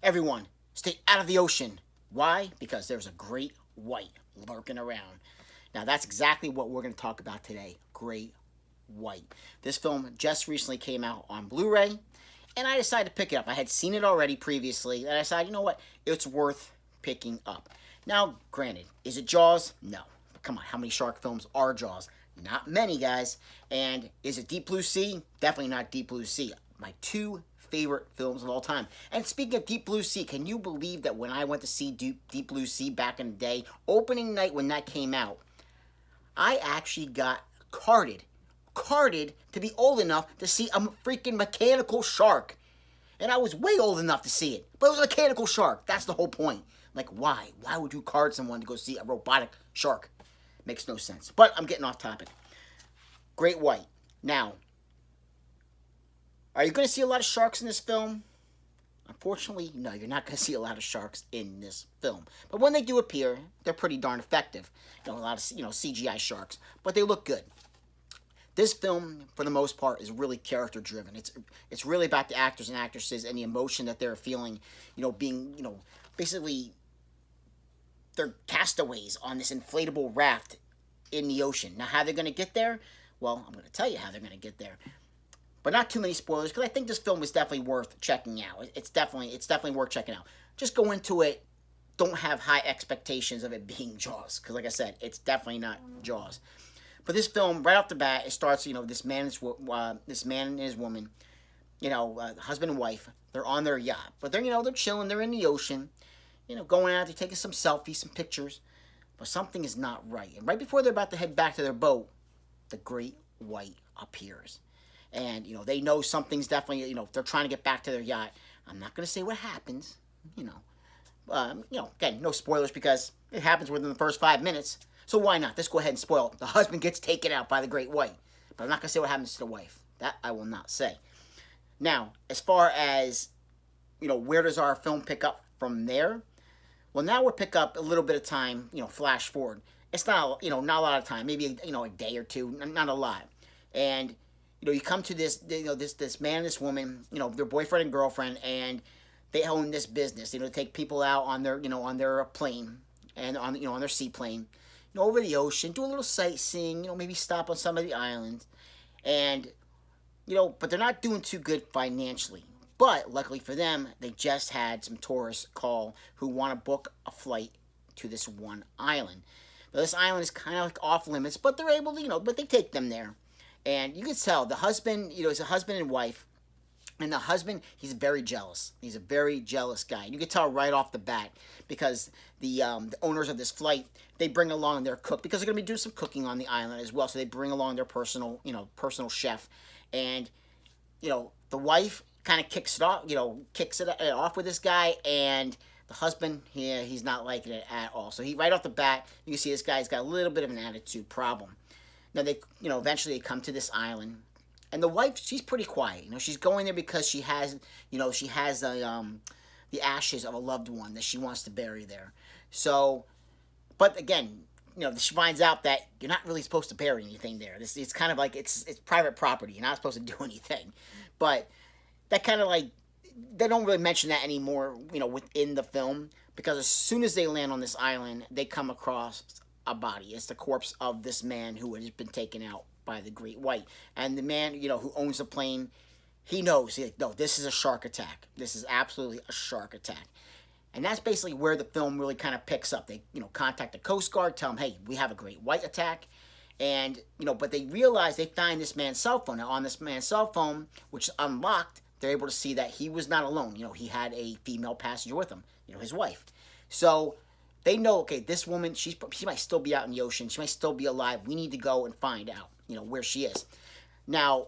Everyone, stay out of the ocean. Why? Because there's a great white lurking around. Now, that's exactly what we're going to talk about today. Great white. This film just recently came out on Blu-ray, and I decided to pick it up. I had seen it already previously, and I decided, you know what? It's worth picking up. Now, granted, is it Jaws? No. But come on, how many shark films are Jaws? Not many, guys. And is it Deep Blue Sea? Definitely not Deep Blue Sea. My two favorite films of all time. And speaking of Deep Blue Sea, can you believe that when I went to see Deep Blue Sea back in the day, opening night when that came out, I actually got carded to be old enough to see a freaking mechanical shark. And I was way old enough to see it. But it was a mechanical shark. That's the whole point. Like, why? Why would you card someone to go see a robotic shark? Makes no sense. But I'm getting off topic. Great white. Now, are you going to see a lot of sharks in this film? Unfortunately, no, you're not going to see a lot of sharks in this film. But when they do appear, they're pretty darn effective. A lot of CGI sharks, but they look good. This film, for the most part, is really character-driven. It's really about the actors and actresses and the emotion that they're feeling, being, basically they're castaways on this inflatable raft in the ocean. Now, how they're going to get there? Well, I'm going to tell you how they're going to get there. But not too many spoilers, because I think this film is definitely worth checking out. It's definitely worth checking out. Just go into it. Don't have high expectations of it being Jaws, because like I said, it's definitely not Jaws. But this film, right off the bat, it starts. This man and his woman, husband and wife. They're on their yacht, but they're chilling. They're in the ocean, going out. They're taking some selfies, some pictures, but something is not right. And right before they're about to head back to their boat, the great white appears. And, they know something's definitely, they're trying to get back to their yacht. I'm not going to say what happens, again, no spoilers because it happens within the first 5 minutes. So why not? Let's go ahead and spoil it. The husband gets taken out by the great white. But I'm not going to say what happens to the wife. That I will not say. Now, as far as, where does our film pick up from there? Well, now we'll pick up a little bit of time, flash forward. It's not, not a lot of time. Maybe, a day or two. Not a lot. And you come to this, this man and this woman, their boyfriend and girlfriend, and they own this business. Take people out on their, on their plane and on their seaplane, over the ocean, do a little sightseeing, maybe stop on some of the islands, and but they're not doing too good financially. But luckily for them, they just had some tourists call who want to book a flight to this one island. Now, this island is kind of like off limits, but they're able to, but they take them there. And you can tell the husband, it's a husband and wife. And the husband, he's very jealous. He's a very jealous guy. You can tell right off the bat because the owners of this flight, they bring along their cook because they're going to be doing some cooking on the island as well. So they bring along their personal chef. And, the wife kind of kicks it off with this guy. And the husband, he's not liking it at all. So right off the bat, you can see this guy's got a little bit of an attitude problem. Now they, eventually they come to this island, and the wife, she's pretty quiet. She's going there because she has, the ashes of a loved one that she wants to bury there. So, but again, she finds out that you're not really supposed to bury anything there. It's kind of like it's private property. You're not supposed to do anything. But that kind of like they don't really mention that anymore. Within the film, because as soon as they land on this island, they come across a body. It's the corpse of this man who has been taken out by the great white. And the man, who owns the plane, he knows. He's like, no, this is a shark attack. This is absolutely a shark attack. And that's basically where the film really kind of picks up. They, contact the Coast Guard, tell them, hey, we have a great white attack. And, but they realize they find this man's cell phone. Now, on this man's cell phone, which is unlocked, they're able to see that he was not alone. He had a female passenger with him, his wife. So they know, okay, this woman, she might still be out in the ocean. She might still be alive. We need to go and find out, where she is. Now,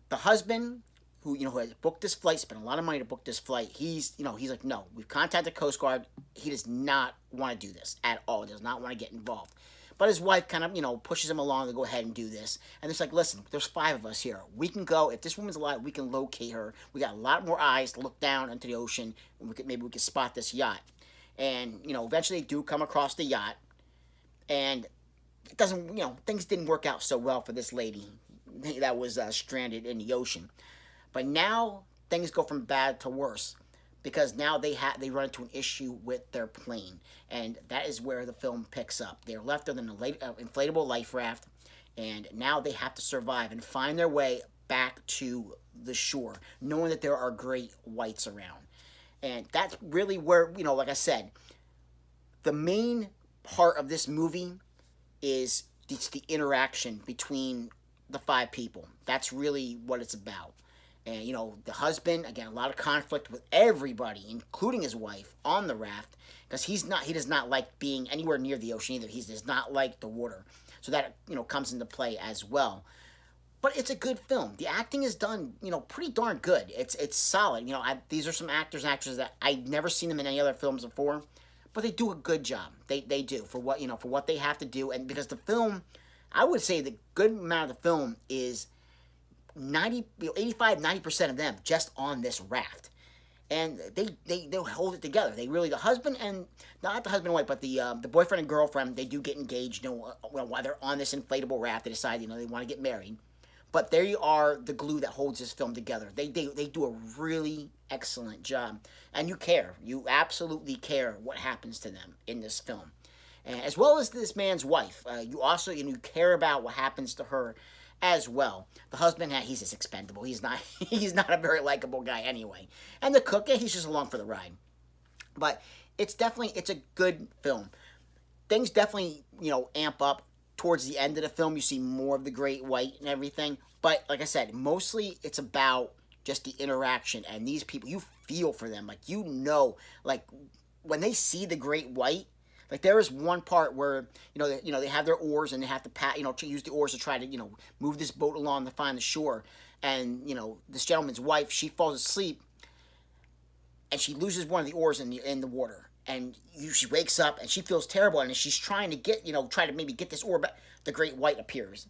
the husband, who has booked this flight, spent a lot of money to book this flight, he's like, no, we've contacted the Coast Guard. He does not want to do this at all. He does not want to get involved. But his wife kind of, pushes him along to go ahead and do this. And it's like, listen, there's 5 of us here. We can go. If this woman's alive, we can locate her. We got a lot more eyes to look down into the ocean, and maybe we can spot this yacht. And, eventually they do come across the yacht. And it doesn't, things didn't work out so well for this lady that was stranded in the ocean. But now things go from bad to worse. because now they run into an issue with their plane, and that is where the film picks up. They're left on an inflatable life raft, and now they have to survive and find their way back to the shore, knowing that there are great whites around. And that's really where, like I said, the main part of this movie is it's the interaction between the five people. That's really what it's about. And, the husband, again, a lot of conflict with everybody, including his wife, on the raft, because he does not like being anywhere near the ocean either. He does not like the water. So that, comes into play as well. But it's a good film. The acting is done, pretty darn good. It's solid. These are some actors and actresses that I've never seen them in any other films before, but they do a good job. They do for what they have to do, and because the film, I would say the good amount of the film is 85-90% of them just on this raft, and they hold it together. They really, the husband and not the husband and wife, but the boyfriend and girlfriend, they do get engaged. While they're on this inflatable raft, they decide they want to get married. But they are the glue that holds this film together. They do a really excellent job. And you care. You absolutely care what happens to them in this film. And as well as this man's wife. You also you care about what happens to her as well. The husband, he's just expendable. He's not a very likable guy anyway. And the cook, he's just along for the ride. But it's a good film. Things definitely, amp up. Towards the end of the film, you see more of the great white and everything. But like I said, mostly it's about just the interaction. And these people, you feel for them. Like, like when they see the great white, like there is one part where, they have their oars and they have to use the oars to try to, move this boat along to find the shore. And, this gentleman's wife, she falls asleep and she loses one of the oars in the water. And she wakes up and she feels terrible, and she's trying to try to maybe get this oar back. The great white appears,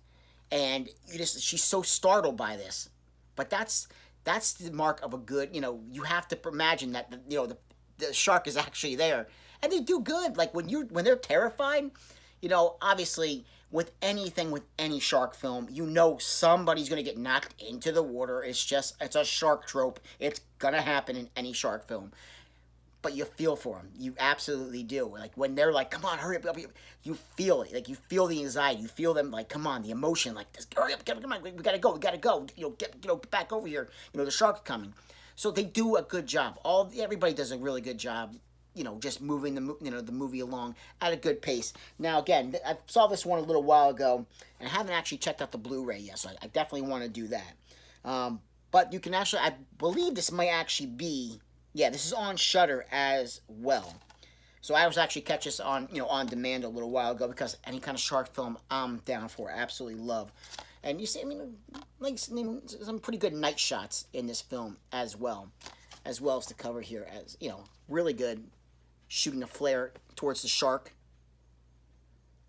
and she's so startled by this. But that's the mark of a good. You have to imagine that the shark is actually there, and they do good. Like when they're terrified, obviously with any shark film, somebody's gonna get knocked into the water. It's a shark trope. It's gonna happen in any shark film. But you feel for them. You absolutely do. Like, when they're like, come on, hurry up. You feel it. Like, you feel the anxiety. You feel them, like, come on, the emotion. Like, hurry up, come on, we gotta go. Get back over here. The shark's coming. So they do a good job. Everybody does a really good job, just moving the movie along at a good pace. Now, again, I saw this one a little while ago, and I haven't actually checked out the Blu-ray yet, so I definitely want to do that. But you can actually, I believe this might actually be... Yeah, this is on Shudder as well. So I was actually catch this on demand a little while ago, because any kind of shark film I'm down for. I absolutely love. And you see, some pretty good night shots in this film as well as the cover here, as really good, shooting a flare towards the shark.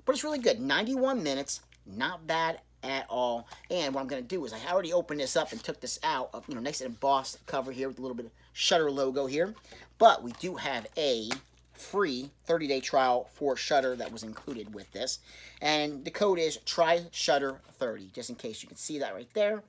But it's really good. 91 minutes, not bad at all. And what I'm going to do is, I already opened this up and took this out of, nice and embossed cover here with a little bit of Shudder logo here. But we do have a free 30-day trial for Shudder that was included with this. And the code is TryShudder30, just in case you can see that right there.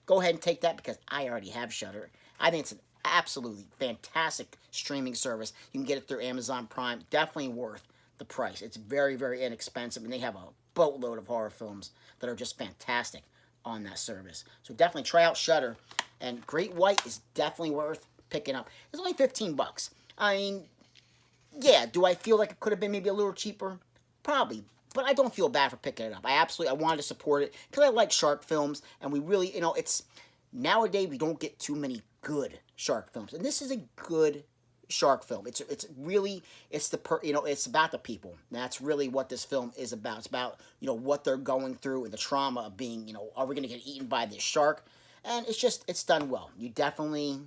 Go ahead and take that, because I already have Shudder. I think it's an absolutely fantastic streaming service. You can get it through Amazon Prime. Definitely worth the price. It's very, very inexpensive, and they have a boatload of horror films that are just fantastic on that service. So definitely try out Shudder. And Great White is definitely worth picking up. It's only $15. I mean, yeah, do I feel like it could have been maybe a little cheaper? Probably. But I don't feel bad for picking it up. I wanted to support it because I like shark films, and we really, it's nowadays we don't get too many good shark films, and this is a good shark film. It's about the people. That's really what this film is about. It's about what they're going through and the trauma of being are we going to get eaten by this shark? And it's done well. You definitely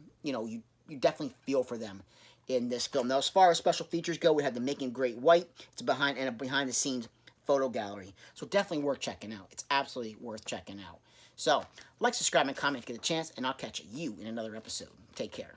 you definitely feel for them in this film. Now, as far as special features go, we have the Making Great White. It's a behind the scenes photo gallery. So definitely worth checking out. It's absolutely worth checking out. So, like, subscribe, and comment if you get a chance, and I'll catch you in another episode. Take care.